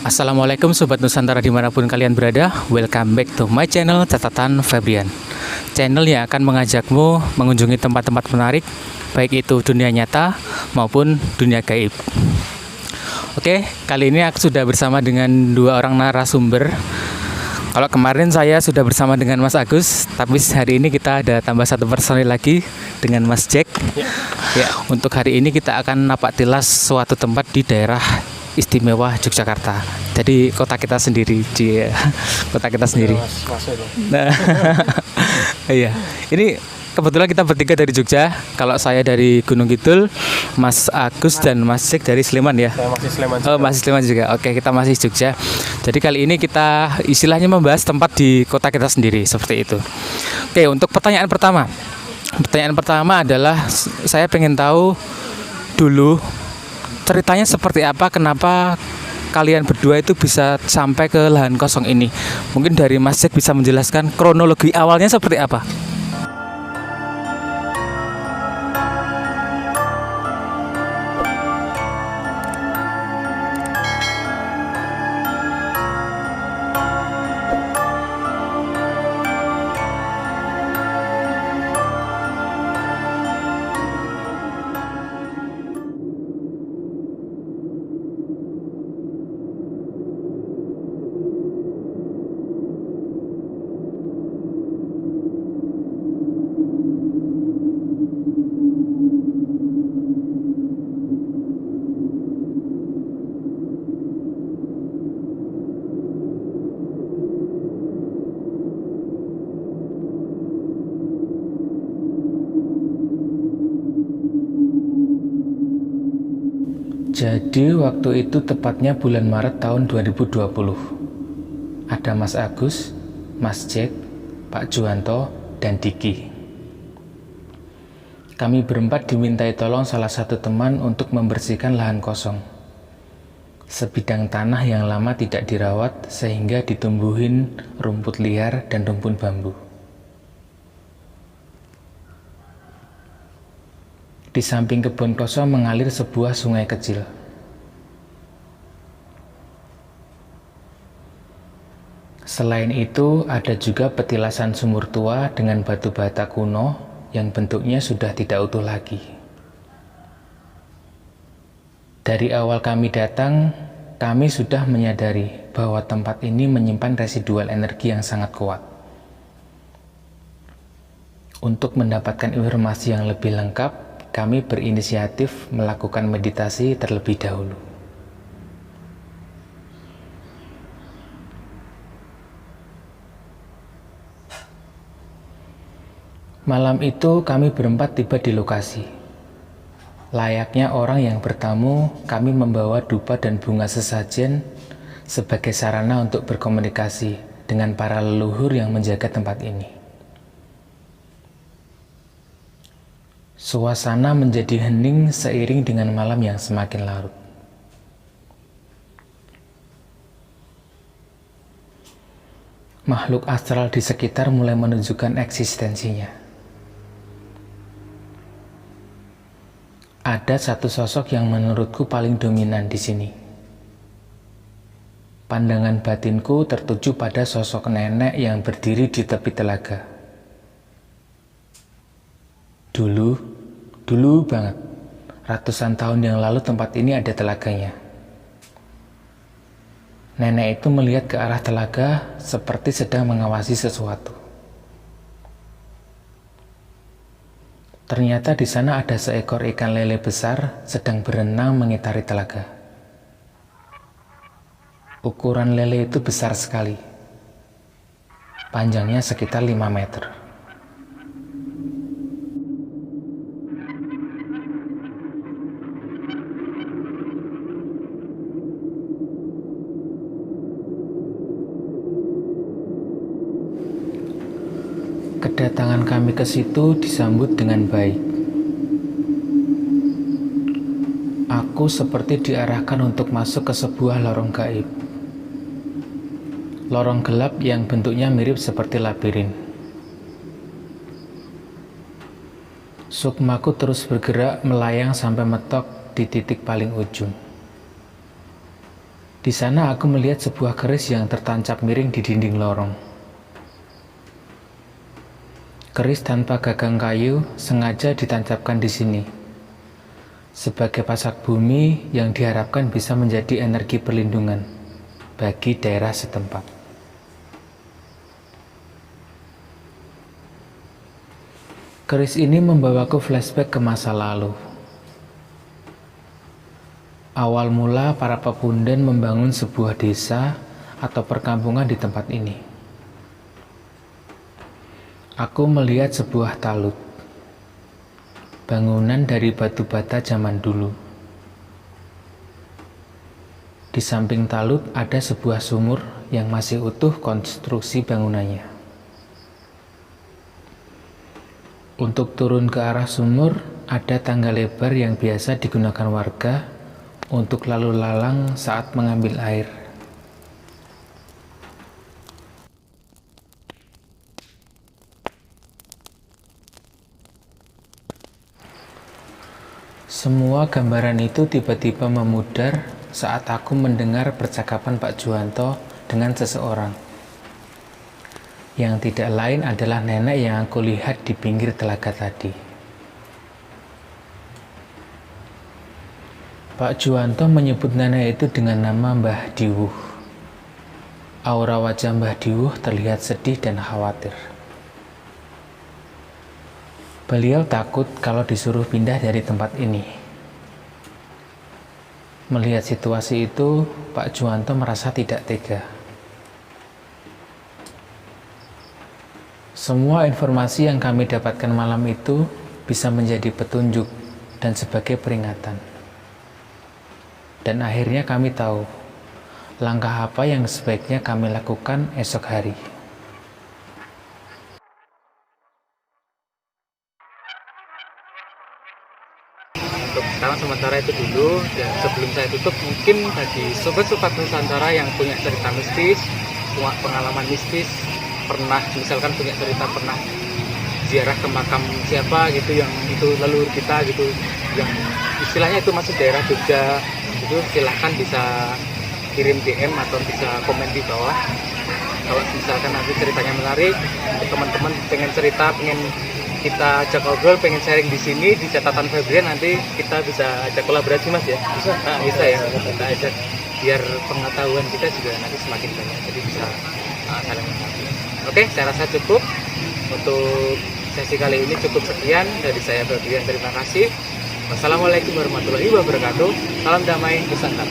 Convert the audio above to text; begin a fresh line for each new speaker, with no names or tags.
Assalamualaikum Sobat Nusantara dimanapun kalian berada. Welcome back to my channel Catatan Febrian, channel yang akan mengajakmu mengunjungi tempat-tempat menarik, baik itu dunia nyata maupun dunia gaib. Oke, kali ini aku sudah bersama dengan dua orang narasumber. Kalau kemarin saya sudah bersama dengan Mas Agus, tapi hari ini kita ada tambah satu personil lagi dengan Mas Jack. Ya, untuk hari ini kita akan napak tilas suatu tempat di daerah istimewa Yogyakarta. Jadi kota kita sendiri, kota kita sendiri. Nah, iya. Ini kebetulan kita bertiga dari Jogja. Kalau saya dari Gunung Kidul, Mas Agus dan Mas Jack dari Sleman ya.
Saya masih Sleman juga.
Oh, masih Sleman juga. Oke, kita masih Jogja. Jadi kali ini kita istilahnya membahas tempat di kota kita sendiri, seperti itu. Oke, untuk pertanyaan pertama. Pertanyaan pertama adalah saya pengen tahu dulu ceritanya seperti apa, kenapa kalian berdua itu bisa sampai ke lahan kosong ini. Mungkin dari Mas Jack bisa menjelaskan kronologi awalnya seperti apa. Jadi waktu itu tepatnya bulan Maret tahun 2020. Ada Mas Agus, Mas Jack, Pak Juwanto, dan Diki. Kami berempat dimintai tolong salah satu teman untuk membersihkan lahan kosong. Sebidang tanah yang lama tidak dirawat sehingga ditumbuhin rumput liar dan rumpun bambu. Di samping kebun kosong mengalir sebuah sungai kecil. Selain itu, ada juga petilasan sumur tua dengan batu bata kuno yang bentuknya sudah tidak utuh lagi. Dari awal kami datang, kami sudah menyadari bahwa tempat ini menyimpan residual energi yang sangat kuat. Untuk mendapatkan informasi yang lebih lengkap, kami berinisiatif melakukan meditasi terlebih dahulu. Malam itu kami berempat tiba di lokasi. Layaknya orang yang bertamu, kami membawa dupa dan bunga sesajen sebagai sarana untuk berkomunikasi dengan para leluhur yang menjaga tempat ini. Suasana menjadi hening seiring dengan malam yang semakin larut. Makhluk astral di sekitar mulai menunjukkan eksistensinya. Ada satu sosok yang menurutku paling dominan di sini. Pandangan batinku tertuju pada sosok nenek yang berdiri di tepi telaga. Dulu banget, ratusan tahun yang lalu tempat ini ada telaganya. Nenek itu melihat ke arah telaga seperti sedang mengawasi sesuatu. Ternyata di sana ada seekor ikan lele besar sedang berenang mengitari telaga. Ukuran lele itu besar sekali. Panjangnya sekitar 5 meter. Kedatangan kami ke situ disambut dengan baik. Aku seperti diarahkan untuk masuk ke sebuah lorong gaib. Lorong gelap yang bentuknya mirip seperti labirin. Sukmaku terus bergerak melayang sampai mentok di titik paling ujung. Di sana aku melihat sebuah keris yang tertancap miring di dinding lorong. Keris tanpa gagang kayu sengaja ditancapkan di sini, sebagai pasak bumi yang diharapkan bisa menjadi energi perlindungan bagi daerah setempat. Keris ini membawaku flashback ke masa lalu. Awal mula para pepundan membangun sebuah desa atau perkampungan di tempat ini. Aku melihat sebuah talut, bangunan dari batu bata zaman dulu. Di samping talut ada sebuah sumur yang masih utuh konstruksi bangunannya. Untuk turun ke arah sumur, ada tangga lebar yang biasa digunakan warga untuk lalu lalang saat mengambil air. Semua gambaran itu tiba-tiba memudar saat aku mendengar percakapan Pak Juwanto dengan seseorang, yang tidak lain adalah nenek yang aku lihat di pinggir telaga tadi. Pak Juwanto menyebut nenek itu dengan nama Mbah Diwuh. Aura wajah Mbah Diwuh terlihat sedih dan khawatir. Beliau takut kalau disuruh pindah dari tempat ini. Melihat situasi itu, Pak Juwanto merasa tidak tega. Semua informasi yang kami dapatkan malam itu bisa menjadi petunjuk dan sebagai peringatan. Dan akhirnya kami tahu langkah apa yang sebaiknya kami lakukan esok hari. Untuk sekarang sementara itu dulu, dan sebelum saya tutup, mungkin bagi sobat-sobat Nusantara yang punya cerita mistis, punya pengalaman mistis, pernah misalkan punya cerita pernah ziarah ke makam siapa gitu, yang itu leluhur kita gitu, yang istilahnya itu masih daerah Jogja, itu silahkan bisa kirim DM atau bisa komen di bawah. Kalau misalkan nanti ceritanya menarik, untuk teman-teman pengen cerita, pengen kita ajak ngobrol, pengen sharing di sini di catatan Febrian, nanti kita bisa ajak kolaborasi Mas ya. Bisa ya, kita ajak biar pengetahuan kita juga nanti semakin banyak, jadi bisa saling membantu. Oke, saya rasa cukup untuk sesi kali ini, cukup sekian dari saya Febrian. Terima kasih. Wassalamualaikum warahmatullahi wabarakatuh. Salam damai Nusantara.